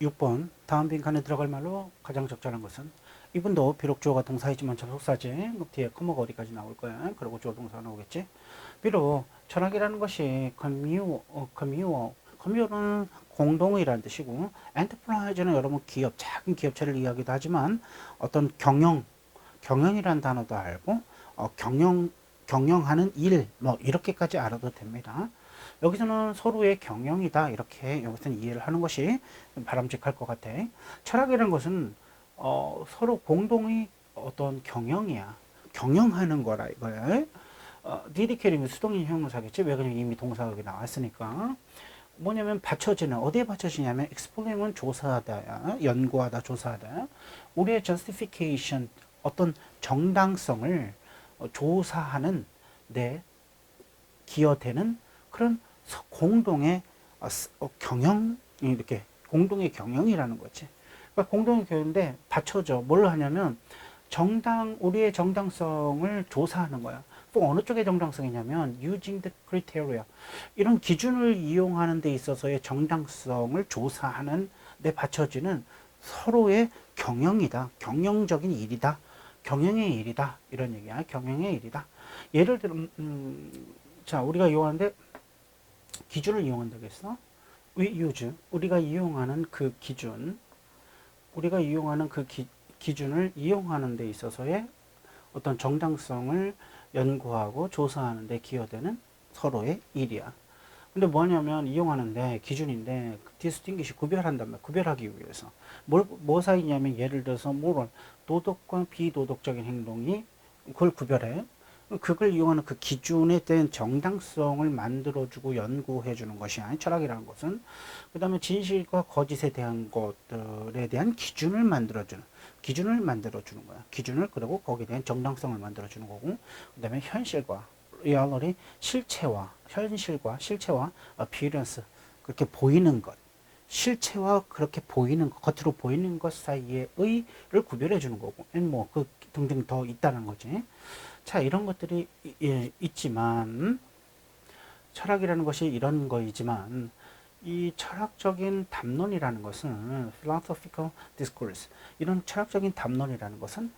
6번 다음 빈칸에 들어갈 말로 가장 적절한 것은 이분도 비록 주어가 동사이지만 접속사지. 그럼 뒤에 커머가 어디까지 나올 거야. 그리고 주어 동사가 나오겠지. 비록 철학이라는 것이 커뮤어는 공동의라는 뜻이고 엔터프라이즈는 여러분 기업, 작은 기업체를 이야기도 하지만 어떤 경영이라는 단어도 알고 경영하는 일 뭐 이렇게까지 알아도 됩니다. 여기서는 서로의 경영이다 이렇게 여기서는 이해를 하는 것이 바람직할 것 같아. 철학이라는 것은 서로 공동의 어떤 경영이야. 경영하는 거라 이거야. 디디케이링은 수동인 형용사겠지. 왜 그냥 이미 동사가 나왔으니까. 뭐냐면 받쳐지는 어디에 받쳐지냐면 explaining 조사하다, 연구하다, 조사하다. 우리의 justification 어떤 정당성을 조사하는 데 기여되는 그런 공동의 경영 이렇게 공동의 경영이라는 거지. 그러니까 공동의 경영인데 받쳐져 뭘 하냐면 우리의 정당성을 조사하는 거야. 또 어느 쪽의 정당성이냐면 using the criteria 이런 기준을 이용하는 데 있어서의 정당성을 조사하는 데 받쳐지는 서로의 경영이다. 경영적인 일이다. 경영의 일이다. 이런 얘기야. 경영의 일이다. 예를 들어 자 우리가 이용하는데 기준을 이용한다고 했어. we use 우리가 이용하는 그 기준 기준을 이용하는 데 있어서의 어떤 정당성을 연구하고 조사하는 데 기여되는 서로의 일이야. 근데 뭐냐면 이용하는데 기준인데 distinguish 구별한단 말이야. 구별하기 위해서 뭐 사이냐면 예를 들어서 도덕과 비도덕적인 행동이 그걸 구별해. 그걸 이용하는 그 기준에 대한 정당성을 만들어주고 연구해주는 것이 아닌 철학이라는 것은 그 다음에 진실과 거짓에 대한 것들에 대한 기준을 만들어주는 거야. 기준을 그리고 거기에 대한 정당성을 만들어주는 거고 그 다음에 현실과 reality 실체와 appearance 그렇게 보이는 것 실체와 그렇게 보이는 것 겉으로 보이는 것 사이의 의를 구별해 주는 거고 뭐 그 등등 더 있다는 거지. 자 이런 것들이 있지만 철학이라는 것이 이런 거이지만 이 철학적인 담론이라는 것은 philosophical discourse 이런 철학적인 담론이라는 것은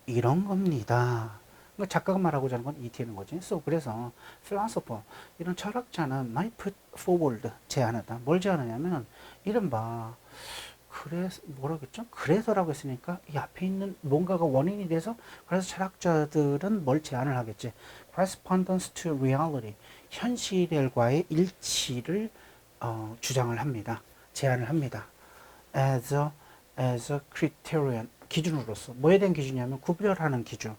이런 겁니다. 그러니까 작가가 말하고자 하는 건 ET는 거지. 그래서 philosopher 이런 철학자는 might put forward 제안하다. 뭘 제안하냐면 이른바 뭐라겠죠? 그래서라고 했으니까 이 앞에 있는 뭔가가 원인이 돼서 그래서 철학자들은 뭘 제안을 하겠지? correspondence to reality 현실과의 일치를 주장을 합니다. 제안을 합니다. as a criterion 기준으로서 뭐에 대한 기준이냐면 구별하는 기준.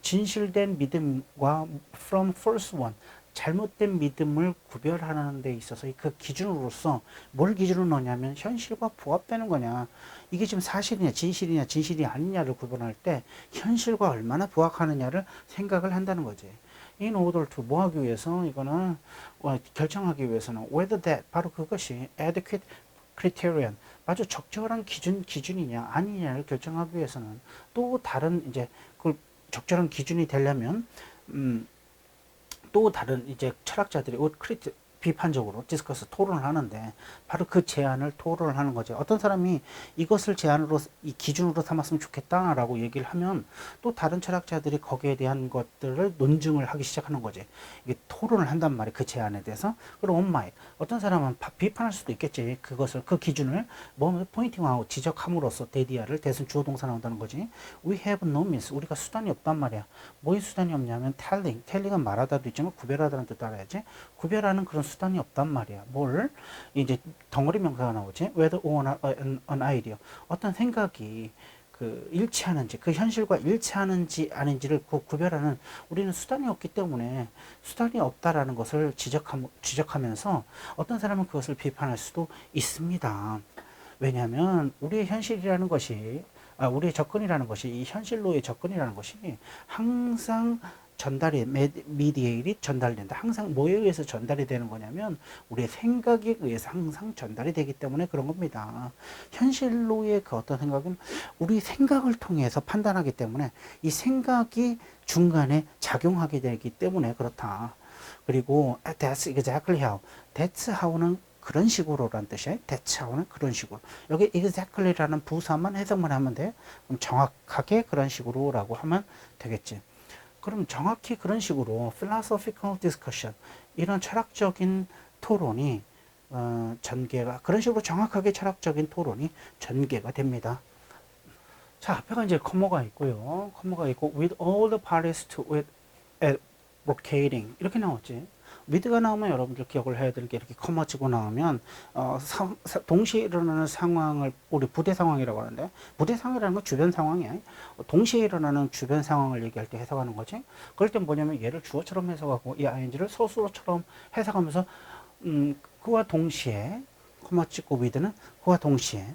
진실된 믿음과 from false one 잘못된 믿음을 구별하는 데 있어서 그 기준으로서 뭘 기준으로 넣냐면 현실과 부합되는 거냐 이게 지금 사실이냐 진실이 아니냐를 구분할 때 현실과 얼마나 부합하느냐를 생각을 한다는 거지. in order to 뭐 하기 위해서 이거는 결정하기 위해서는 whether that 바로 그것이 adequate criterion 아주 적절한 기준이냐 아니냐를 결정하기 위해서는 또 다른 이제 그 적절한 기준이 되려면 또 다른 이제 철학자들이 비판적으로 디스커스 토론을 하는데 바로 그 제안을 토론을 하는 거죠. 어떤 사람이 이것을 제안으로 이 기준으로 삼았으면 좋겠다라고 얘기를 하면 또 다른 철학자들이 거기에 대한 것들을 논증을 하기 시작하는 거지. 이게 토론을 한단 말이에요. 그 제안에 대해서. 그럼 온마이 어떤 사람은 비판할 수도 있겠지. 그 기준을 포인팅하고 지적함으로써 데디아를 대신 주어 동사 나온다는 거지. We have no means 우리가 수단이 없단 말이야. 뭐의 수단이 없냐면 telling은 말하다도 있지만 구별하다는 뜻도 알아야지. 구별하는 그런 수단이 없단 말이야. 뭘 이제 덩어리 명사가 나오지. whether or an idea 어떤 생각이 일치하는지 그 현실과 일치하는지 아닌지를 구별하는 우리는 수단이 없기 때문에 수단이 없다라는 것을 지적하면서 어떤 사람은 그것을 비판할 수도 있습니다. 왜냐하면 우리의 현실이라는 것이 우리의 접근이라는 것이 이 현실로의 접근이라는 것이 항상 미디에일이 전달된다. 항상 뭐에 의해서 전달이 되는 거냐면 우리의 생각에 의해서 항상 전달이 되기 때문에 그런 겁니다. 현실로의 그 어떤 생각은 우리 생각을 통해서 판단하기 때문에 이 생각이 중간에 작용하게 되기 때문에 그렇다. 그리고 that's exactly how. that's how는 그런 식으로란 뜻이에요. 대체하고는 그런 식으로. 여기 exactly라는 부사만 해석만 하면 돼. 그럼 정확하게 그런 식으로라고 하면 되겠지. 그럼 정확히 그런 식으로 philosophical discussion 이런 철학적인 토론이 전개가 그런 식으로 정확하게 철학적인 토론이 전개가 됩니다. 자, 앞에가 이제 커머가 있고요. 커머가 있고 with all the parties to it advocating 이렇게 나왔지. with가 나오면 여러분들 기억을 해야 될 게 이렇게 커머 치고 나오면 동시에 일어나는 상황을 우리 부대 상황이라고 하는데 부대 상황이라는 건 주변 상황이야. 동시에 일어나는 주변 상황을 얘기할 때 해석하는 거지. 그럴 땐 뭐냐면 얘를 주어처럼 해석하고 이 ing를 서술어처럼 해석하면서 그와 동시에 커머 찍고 with는 그와 동시에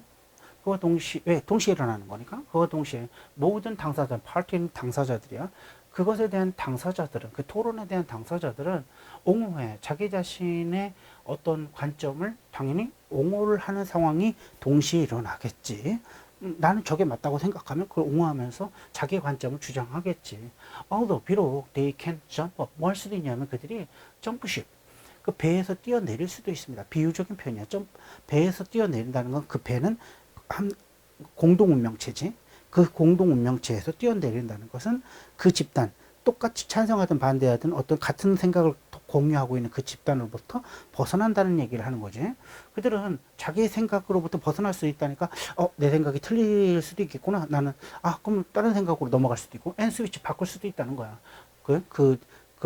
왜 동시에 일어나는 거니까 그와 동시에 모든 당사자 파티는 당사자들이야. 그것에 대한 당사자들은 그 토론에 대한 당사자들은 옹호해 자기 자신의 어떤 관점을 당연히 옹호를 하는 상황이 동시에 일어나겠지. 나는 저게 맞다고 생각하면 그걸 옹호하면서 자기의 관점을 주장하겠지. although 비록 they can jump up 뭐 할 수도 있냐면 그들이 점프십 그 배에서 뛰어내릴 수도 있습니다. 비유적인 표현이야. 배에서 뛰어내린다는 건 그 배는 한 공동 운명체지. 그 공동 운명체에서 뛰어내린다는 것은 그 집단, 똑같이 찬성하든 반대하든 어떤 같은 생각을 공유하고 있는 그 집단으로부터 벗어난다는 얘기를 하는 거지. 그들은 자기의 생각으로부터 벗어날 수 있다니까, 내 생각이 틀릴 수도 있겠구나. 나는, 그럼 다른 생각으로 넘어갈 수도 있고, N 스위치 바꿀 수도 있다는 거야. 그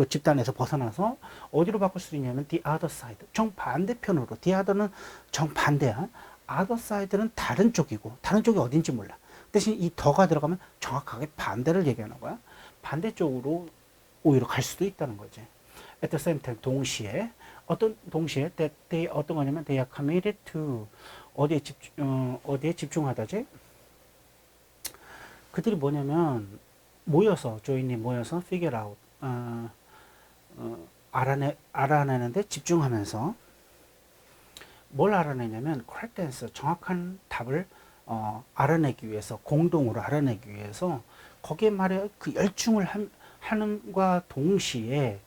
집단에서 벗어나서 어디로 바꿀 수 있냐면, the other side. 정반대편으로. the other는 정반대야. other side는 다른 쪽이고, 다른 쪽이 어딘지 몰라. 대신 이 더가 들어가면 정확하게 반대를 얘기하는 거야. 반대쪽으로 오히려 갈 수도 있다는 거지. At the same time, 동시에 that they 어떤 거냐면 they are committed to 어디에 집중하다지? 그들이 뭐냐면 조인이 모여서 figure out 알아내는데 집중하면서 뭘 알아내냐면 correct answer 정확한 답을 알아내기 위해서 공동으로 알아내기 위해서 거기에 말해 그 열중을 하는과 동시에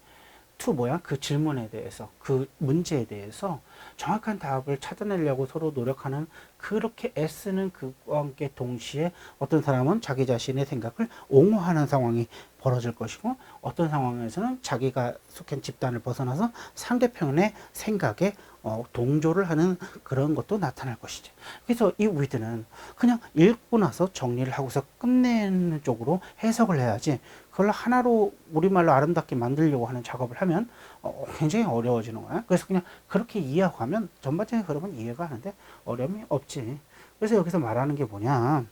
그 질문에 대해서 그 문제에 대해서 정확한 답을 찾아내려고 서로 노력하는 그렇게 애쓰는 그와 함께 동시에 어떤 사람은 자기 자신의 생각을 옹호하는 상황이 벌어질 것이고 어떤 상황에서는 자기가 속한 집단을 벗어나서 상대편의 생각에 동조를 하는 그런 것도 나타날 것이지. 그래서 이 with는 그냥 읽고 나서 정리를 하고서 끝내는 쪽으로 해석을 해야지 그걸 하나로 우리말로 아름답게 만들려고 하는 작업을 하면 굉장히 어려워지는 거야. 그래서 그냥 그렇게 이해하고 하면 전반적인 흐름은 이해가 하는데 어려움이 없지. 그래서 여기서 말하는 게 뭐냐,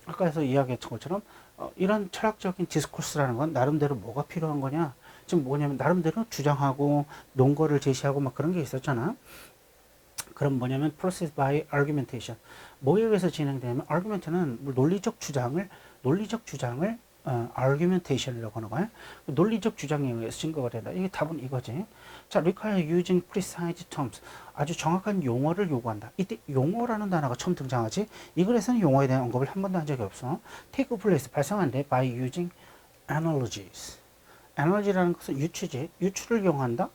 아까에서 이야기했던 것처럼 이런 철학적인 디스코스라는 건 나름대로 뭐가 필요한 거냐, 지금 뭐냐면 나름대로 주장하고 논거를 제시하고 막 그런 게 있었잖아. 그럼 뭐냐면 process by argumentation. 뭐에 의해서 진행되냐면 argument는 논리적 주장을 argumentation이라고 하는 거야. 논리적 주장에 의해서 증거가 된다. 이게 답은 이거지. 자, require using precise terms. 아주 정확한 용어를 요구한다. 이때 용어라는 단어가 처음 등장하지. 이 글에서는 용어에 대한 언급을 한 번도 한 적이 없어. take place 발생한대 by using analogies. analogy라는 것은 유추지. 유추를 이용한다.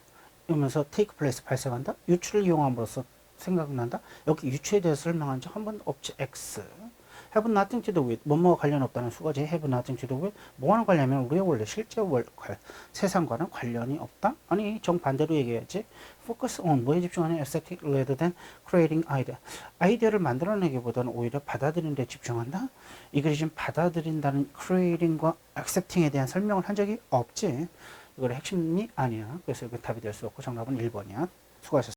이러면서 take place 발생한다. 유추를 이용함으로써 생각난다. 여기 유추에 대해서 설명한 적 한 번도 없지. X. have nothing to do with 뭐뭐와 관련 없다는 수거지. have nothing to do with 뭐와는 관련이면 우리의 원래 실제 세상과는 관련이 없다? 아니 정반대로 얘기해야지. focus on 뭐에 집중하냐 accepting rather than creating idea. 아이디어를 만들어내기보다는 오히려 받아들이는 데 집중한다? 이 글이 지금 받아들인다는 creating과 accepting에 대한 설명을 한 적이 없지. 이거의 핵심이 아니야. 그래서 이거 답이 될 수 없고 정답은 1번이야. 수고하셨습니다.